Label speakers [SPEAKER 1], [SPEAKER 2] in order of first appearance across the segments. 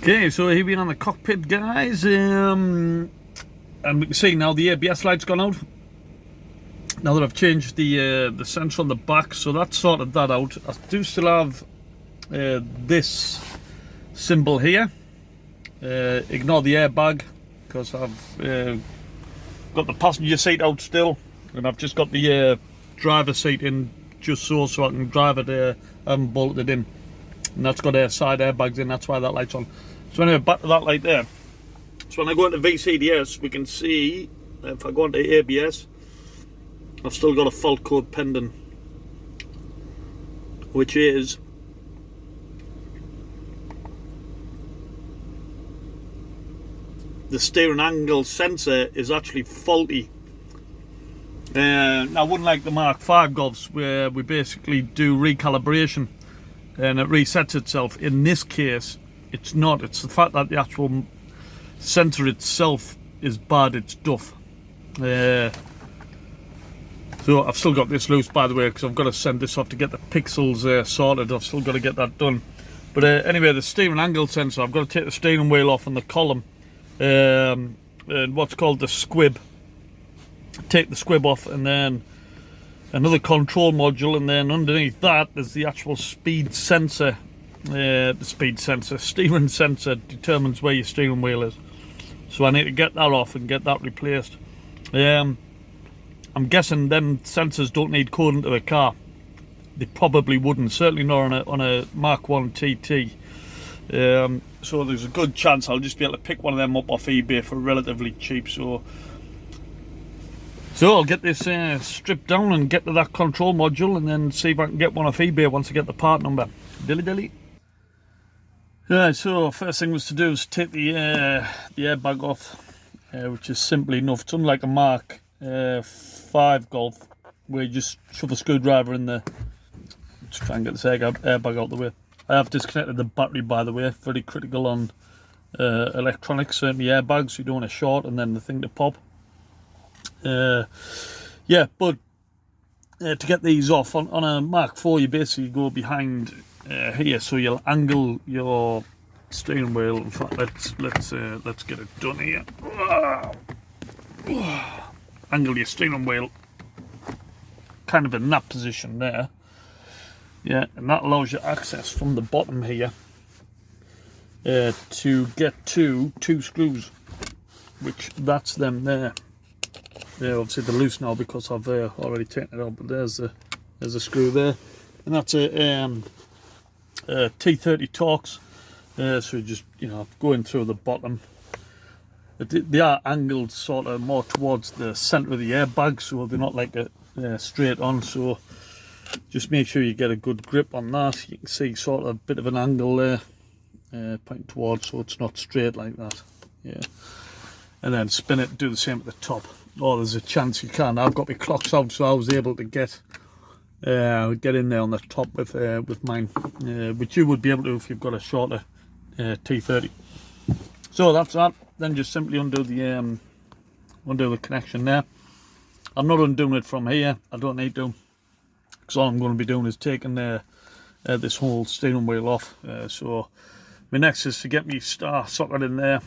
[SPEAKER 1] Okay, so here we are in the cockpit, guys, and we can see now the ABS light's gone out. Now that I've changed the sensor on the back, so that's sorted that out. I do still have this symbol here. Ignore the airbag because I've got the passenger seat out still, and I've just got the driver seat in just so I can drive it. I haven't bolted it in, and that's got side airbags in. That's why that light's on. So anyway, back to that light there. So when I go into VCDS, we can see if I go into ABS, I've still got a fault code pending, which is the steering angle sensor is actually faulty. Now, wouldn't like the Mark V Golfs where we basically do recalibration and it resets itself. In this case, it's not. It's the fact that the actual sensor itself is bad. It's duff. So I've still got this loose, by the way, because I've got to send this off to get the pixels sorted. I've still got to get that done. But anyway, the steering angle sensor, I've got to take the steering wheel off and the column, and what's called the squib. Take the squib off, and then another control module, and then underneath that there's the actual speed sensor. Steering sensor determines where your steering wheel is. So I need to get that off and get that replaced. I'm guessing them sensors don't need coding to a car. They probably wouldn't, certainly not on a Mark 1 TT. So there's a good chance I'll just be able to pick one of them up off eBay for relatively cheap. So I'll get this stripped down and get to that control module, and then see if I can get one off eBay once I get the part number. Dilly. Right, so first thing was to do is take the airbag off, which is simply enough. It's unlike a Mark 5 Golf where you just shove a screwdriver in there. Just try and get this airbag out the way. I have disconnected the battery, by the way. Very critical on electronics, certainly airbags. You don't want to short and then the thing to pop. Yeah, but to get these off on a Mark 4, you basically go behind here, so you'll angle your steering wheel. In fact, let's get it done here. Angle your steering wheel kind of in that position there. Yeah, and that allows you access from the bottom here to get to 2 screws, which that's them there. Yeah, obviously they're loose now because I've already taken it out, but there's a screw there, and that's a T30 Torx. So just, going through the bottom. They are angled sort of more towards the centre of the airbag, so they're not like a straight on. So just make sure you get a good grip on that. You can see sort of a bit of an angle there, pointing towards, so it's not straight like that. Yeah, and then spin it. Do the same at the top. Oh, there's a chance you can. I've got my clocks out, so I was able to get in there on the top with mine, which you would be able to if you've got a shorter T30. So that's that. Then just simply undo the connection there. I'm not undoing it from here. I don't need to, because all I'm going to be doing is taking this whole steering wheel off. So my next is to get me star socket in there,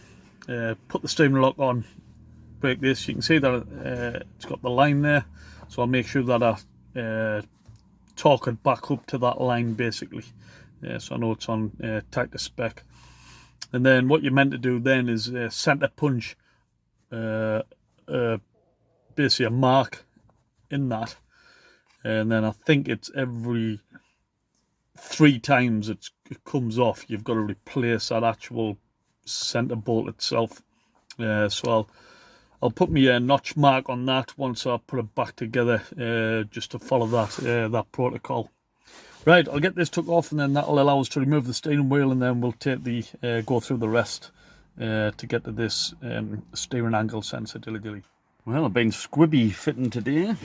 [SPEAKER 1] put the steering lock on, break this. You can see that it's got the line there, so I'll make sure that I torque it back up to that line basically, so I know it's on tight to spec. And then what you're meant to do then is center punch basically a mark in that, and then I think it's every 3 times it comes off, you've got to replace that actual center bolt itself. So I'll put my notch mark on that once I put it back together, just to follow that protocol. Right, I'll get this took off, and then that'll allow us to remove the steering wheel, and then we'll take go through the rest to get to this steering angle sensor. Dilly. Well, I've been squibby fitting today.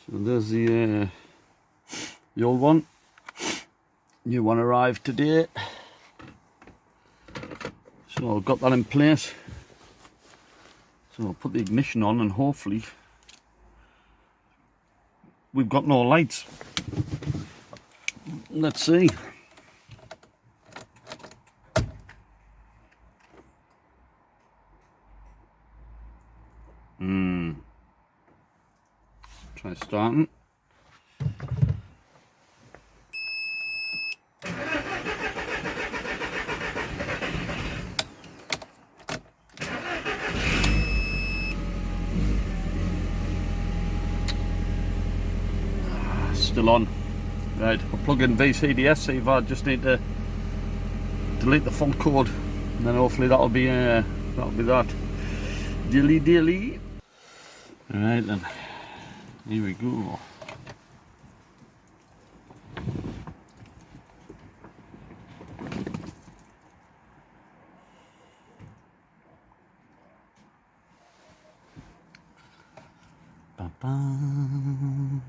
[SPEAKER 1] So there's the old one. New one arrived today. So I've got that in place. So I'll put the ignition on, and hopefully we've got no lights. Let's see.
[SPEAKER 2] Try starting. Still on. Right, I'll plug in VCDS, see if I just need to delete the fault code, and then hopefully that'll be that. Dilly. Alright then, here we go. Ba-bam.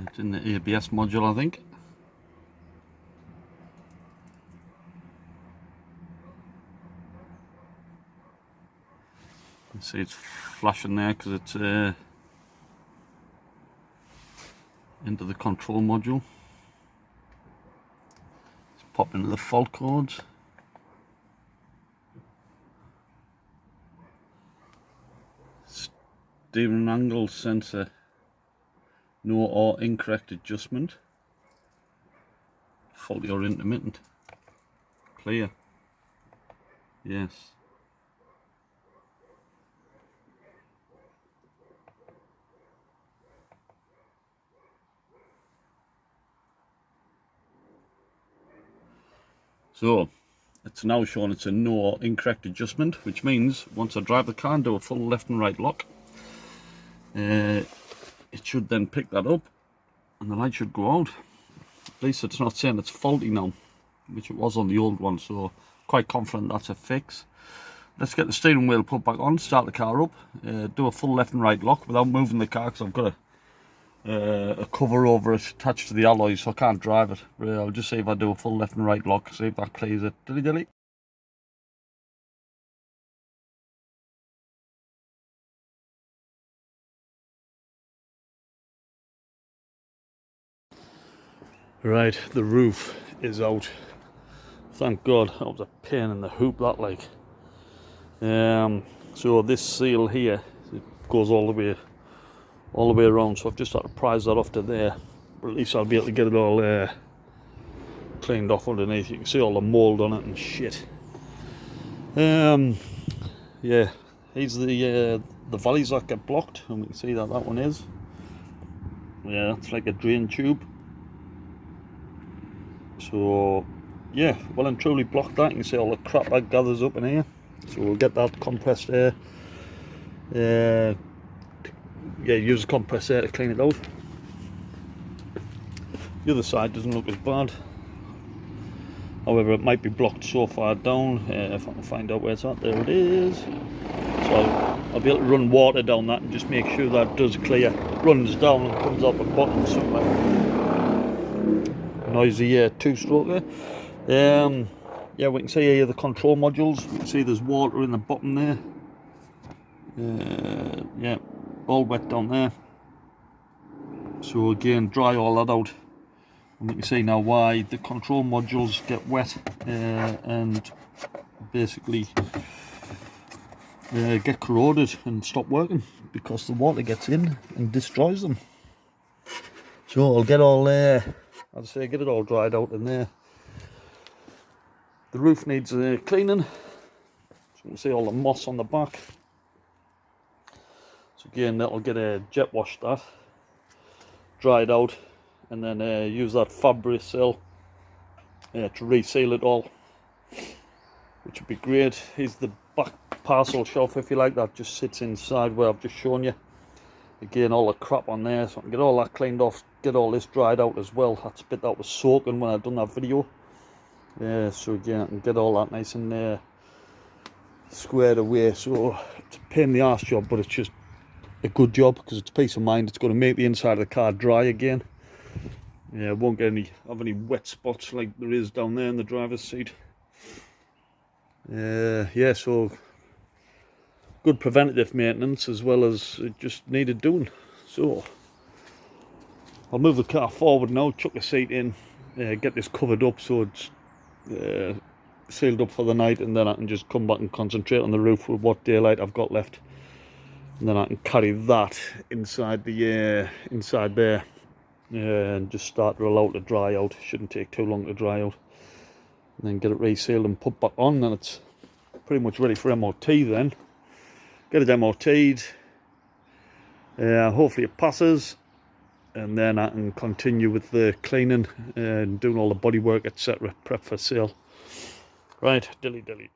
[SPEAKER 2] It's in the ABS module, I think. You can see it's flashing there because it's into the control module. Let's pop into the fault codes. Steering angle sensor. No or incorrect adjustment. Faulty or intermittent. Clear. Yes. So it's now showing it's a no or incorrect adjustment, which means once I drive the car and do a full left and right lock, it should then pick that up and the light should go out. At least it's not saying it's faulty now, which it was on the old one, so quite confident that's a fix. Let's get the steering wheel put back on, start the car up, do a full left and right lock without moving the car, because I've got a cover over it attached to the alloys, so I can't drive it. I'll just see if I do a full left and right lock, see if that clears it. Dilly. Right, the roof is out. Thank God, that was a pain in the hoop, that like. So this seal here, it goes all the way around, so I've just had to prise that off to there, but at least I'll be able to get it all cleaned off underneath. You can see all the mould on it and shit. Yeah, here's the valleys that get blocked, and we can see that one is. Yeah, that's like a drain tube. So yeah, well and truly blocked that. You can see all the crap that gathers up in here. So we'll get that compressed air. Yeah, use the compressed air to clean it out. The other side doesn't look as bad. However, it might be blocked so far down. If I can find out where it's at, there it is. So I'll be able to run water down that and just make sure that does clear. Runs down and comes out the bottom somewhere. Noisy two-stroke there. Yeah, we can see here the control modules. We can see there's water in the bottom there. Yeah, all wet down there. So again, dry all that out, and we can see now why the control modules get wet and basically get corroded and stop working, because the water gets in and destroys them. So I'll get all as I say, get it all dried out in there. The roof needs cleaning, so you can see all the moss on the back. So again, that'll get jet washed, that dried out, and then use that Fabri-Seal to reseal it all, which would be great. Here's the back parcel shelf, if you like, that just sits inside where I've just shown you. Again, all the crap on there, so I can get all that cleaned off, get all this dried out as well. That's a bit that was soaking when I'd done that video. So again, I can get all that nice and squared away. So it's a pain in the arse job, but it's just a good job because it's peace of mind. It's going to make the inside of the car dry again. Yeah, won't get have any wet spots like there is down there in the driver's seat. Yeah, so good preventative maintenance as well as it just needed doing. So I'll move the car forward now, chuck the seat in, get this covered up so it's sealed up for the night, and then I can just come back and concentrate on the roof with what daylight I've got left, and then I can carry that inside the inside there and just start to allow it to dry out. Shouldn't take too long to dry out, and then get it resealed and put back on. Then it's pretty much ready for MOT. Then get it MOT'd, hopefully it passes, and then I can continue with the cleaning and doing all the bodywork, etc., prep for sale. Right, dilly dilly.